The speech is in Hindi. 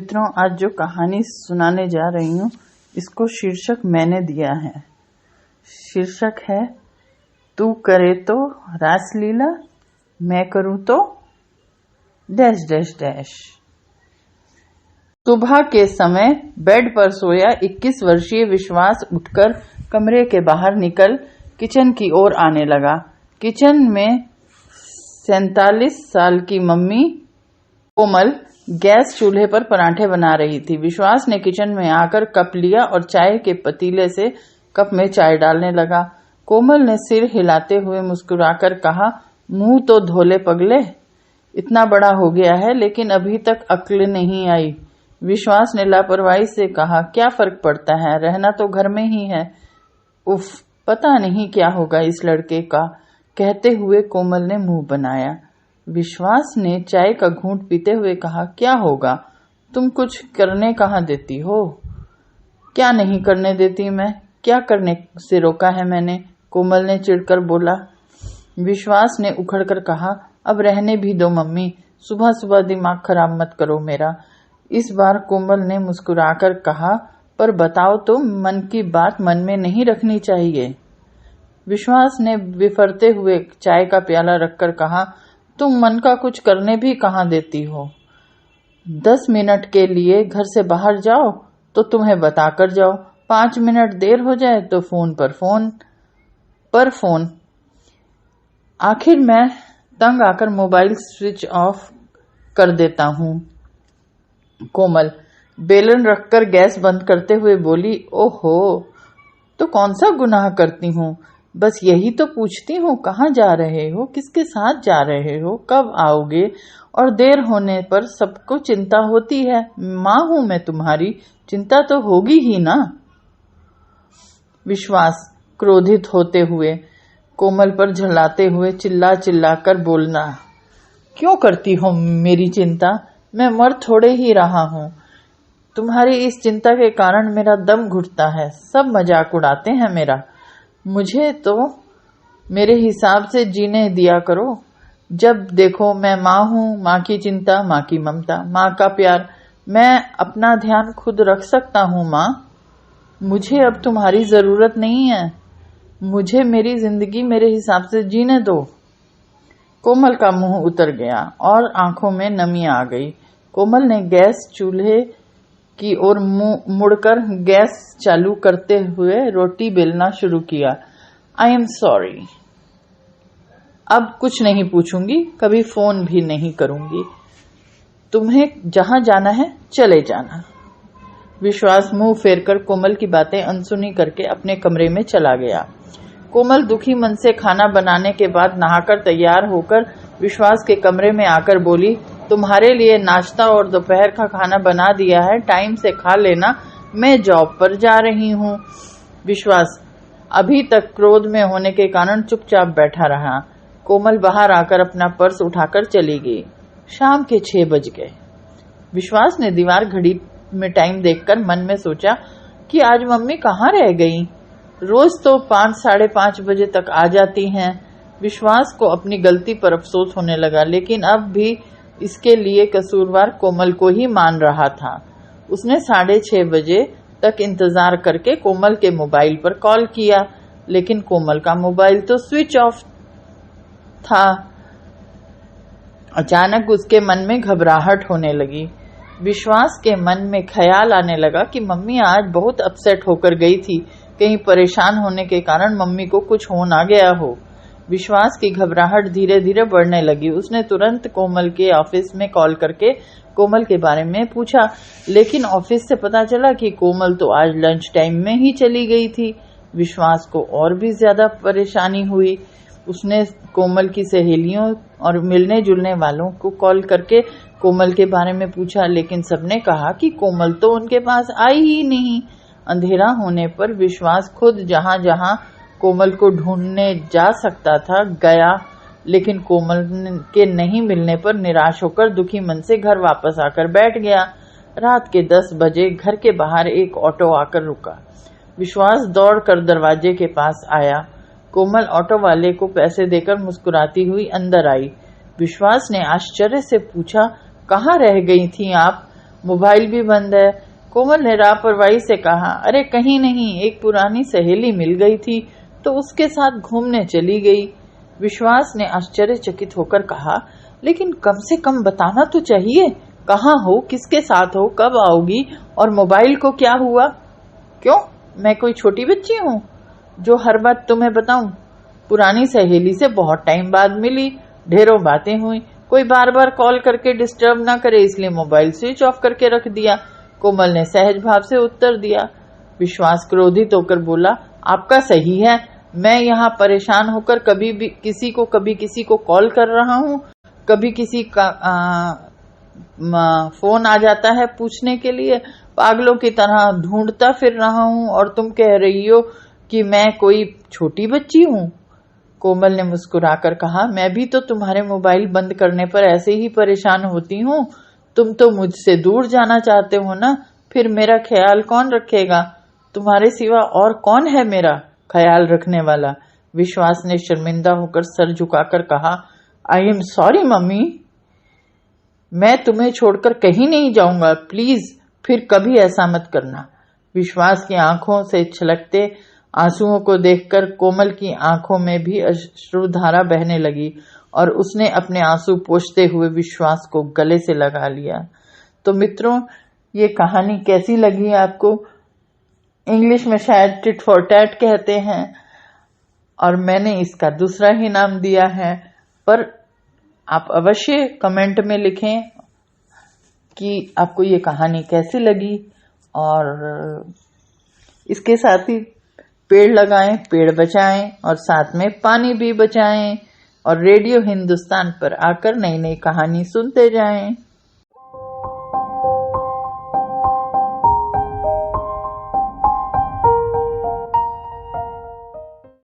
मित्रों, आज जो कहानी सुनाने जा रही हूँ इसको शीर्षक मैंने दिया है। शीर्षक है तू करे तो रासलीला, मैं करूँ तो डैश डैश डैश। सुबह के समय बेड पर सोया 21 वर्षीय विश्वास उठकर कमरे के बाहर निकल किचन की ओर आने लगा। किचन में 47 साल की मम्मी कोमल गैस चूल्हे पर पराठे बना रही थी। विश्वास ने किचन में आकर कप लिया और चाय के पतीले से कप में चाय डालने लगा। कोमल ने सिर हिलाते हुए मुस्कुराकर कहा, मुंह तो धोले पगले, इतना बड़ा हो गया है लेकिन अभी तक अक्ल नहीं आई। विश्वास ने लापरवाही से कहा, क्या फर्क पड़ता है, रहना तो घर में ही है। उफ, पता नहीं क्या होगा इस लड़के का, कहते हुए कोमल ने मुंह बनाया। विश्वास ने चाय का घूंट पीते हुए कहा, क्या होगा, तुम कुछ करने कहाँ देती हो। क्या नहीं करने देती मैं, क्या करने से रोका है मैंने, कोमल ने चिढ़कर बोला। विश्वास ने उखड़कर कहा, अब रहने भी दो मम्मी, सुबह सुबह दिमाग खराब मत करो मेरा। इस बार कोमल ने मुस्कुराकर कहा, पर बताओ तो, मन की बात मन में नहीं रखनी चाहिए। विश्वास ने बिफरते हुए चाय का प्याला रखकर कहा, तुम मन का कुछ करने भी कहाँ देती हो। 10 मिनट के लिए घर से बाहर जाओ तो तुम्हें बताकर जाओ, 5 मिनट देर हो जाए तो फोन पर फोन। आखिर मैं तंग आकर मोबाइल स्विच ऑफ कर देता हूँ। कोमल बेलन रखकर गैस बंद करते हुए बोली, ओहो, तो कौन सा गुनाह करती हूँ, बस यही तो पूछती हूँ, कहाँ जा रहे हो, किसके साथ जा रहे हो, कब आओगे, और देर होने पर सबको चिंता होती है। माँ हूं मैं तुम्हारी, चिंता तो होगी ही ना। विश्वास क्रोधित होते हुए कोमल पर झल्लाते हुए चिल्ला चिल्ला कर बोलना, क्यों करती हो मेरी चिंता, मैं मर थोड़े ही रहा हूँ। तुम्हारी इस चिंता के कारण मेरा दम घुटता है, सब मजाक उड़ाते हैं मेरा। मुझे तो मेरे हिसाब से जीने दिया करो। जब देखो मैं माँ हूँ, माँ की चिंता, माँ की ममता, माँ का प्यार, मैं अपना ध्यान खुद रख सकता हूँ माँ, मुझे अब तुम्हारी जरूरत नहीं है, मुझे मेरी जिंदगी मेरे हिसाब से जीने दो। कोमल का मुंह उतर गया और आंखों में नमी आ गई। कोमल ने गैस चूल्हे की ओर मुड़कर गैस चालू करते हुए रोटी बेलना शुरू किया। आई एम सॉरी, अब कुछ नहीं पूछूंगी, कभी फोन भी नहीं करूंगी, तुम्हें जहां जाना है चले जाना। विश्वास मुंह फेरकर कोमल की बातें अनसुनी करके अपने कमरे में चला गया। कोमल दुखी मन से खाना बनाने के बाद नहाकर तैयार होकर विश्वास के कमरे में आकर बोली, तुम्हारे लिए नाश्ता और दोपहर का खाना बना दिया है, टाइम से खा लेना, मैं जॉब पर जा रही हूँ। विश्वास अभी तक क्रोध में होने के कारण चुपचाप बैठा रहा। कोमल बाहर आकर अपना पर्स उठाकर चली गई। शाम के 6 बज गए। विश्वास ने दीवार घड़ी में टाइम देखकर मन में सोचा कि आज मम्मी कहाँ रह गई, रोज तो 5 साढ़े 5 बजे तक आ जाती हैं। विश्वास को अपनी गलती पर अफसोस होने लगा, लेकिन अब भी इसके लिए कसूरवार कोमल को ही मान रहा था। उसने 6:30 बजे तक इंतजार करके कोमल के मोबाइल पर कॉल किया, लेकिन कोमल का मोबाइल तो स्विच ऑफ था। अचानक उसके मन में घबराहट होने लगी। विश्वास के मन में ख्याल आने लगा कि मम्मी आज बहुत अपसेट होकर गई थी, कहीं परेशान होने के कारण मम्मी को कुछ हो ना गया हो। विश्वास की घबराहट धीरे धीरे बढ़ने लगी। उसने तुरंत कोमल के ऑफिस में कॉल करके कोमल के बारे में पूछा, लेकिन ऑफिस से पता चला कि कोमल तो आज लंच टाइम में ही चली गई थी। विश्वास को और भी ज्यादा परेशानी हुई। उसने कोमल की सहेलियों और मिलने जुलने वालों को कॉल करके कोमल के बारे में पूछा, लेकिन सबने कहा कि कोमल तो उनके पास आई ही नहीं। अंधेरा होने पर विश्वास खुद जहां जहां कोमल को ढूंढने जा सकता था गया, लेकिन कोमल के नहीं मिलने पर निराश होकर दुखी मन से घर वापस आकर बैठ गया। रात के 10 बजे घर के बाहर एक ऑटो आकर रुका। विश्वास दौड़कर दरवाजे के पास आया। कोमल ऑटो वाले को पैसे देकर मुस्कुराती हुई अंदर आई। विश्वास ने आश्चर्य से पूछा, कहाँ रह गई थी आप, मोबाइल भी बंद है। कोमल ने लापरवाही से कहा, अरे कहीं नहीं, एक पुरानी सहेली मिल गई थी तो उसके साथ घूमने चली गई। विश्वास ने आश्चर्यचकित होकर कहा, लेकिन कम से कम बताना तो चाहिए, कहाँ हो, किसके साथ हो, कब आओगी और मोबाइल को क्या हुआ? क्यों, मैं कोई छोटी बच्ची हूँ जो हर बात तुम्हें बताऊं? पुरानी सहेली से बहुत टाइम बाद मिली, ढेरों बातें हुई, कोई बार बार कॉल करके डिस्टर्ब ना करे इसलिए मोबाइल स्विच ऑफ करके रख दिया। कोमल ने सहज भाव से उत्तर दिया। विश्वास क्रोधित होकर बोला, आपका सही है, मैं यहाँ परेशान होकर कभी किसी को कॉल कर रहा हूँ, कभी किसी का फोन आ जाता है पूछने के लिए, पागलों की तरह ढूंढता फिर रहा हूँ और तुम कह रही हो कि मैं कोई छोटी बच्ची हूँ। कोमल ने मुस्कुराकर कहा, मैं भी तो तुम्हारे मोबाइल बंद करने पर ऐसे ही परेशान होती हूँ। तुम तो मुझसे दूर जाना चाहते हो ना, फिर मेरा ख्याल कौन रखेगा? तुम्हारे सिवा और कौन है मेरा ख्याल रखने वाला? विश्वास ने शर्मिंदा होकर सर झुकाकर कहा, आई एम सॉरी मम्मी, मैं तुम्हें छोड़कर कहीं नहीं जाऊंगा, प्लीज फिर कभी ऐसा मत करना। विश्वास की आंखों से छलकते आंसुओं को देखकर कोमल की आंखों में भी अश्रुधारा बहने लगी और उसने अपने आंसू पोंछते हुए विश्वास को गले से लगा लिया। तो मित्रों, ये कहानी कैसी लगी आपको? इंग्लिश में शायद टिट फॉर टैट कहते हैं और मैंने इसका दूसरा ही नाम दिया है, पर आप अवश्य कमेंट में लिखें कि आपको ये कहानी कैसी लगी। और इसके साथ ही पेड़ लगाएं, पेड़ बचाएं और साथ में पानी भी बचाएं और रेडियो हिंदुस्तान पर आकर नई नई कहानी सुनते जाएं।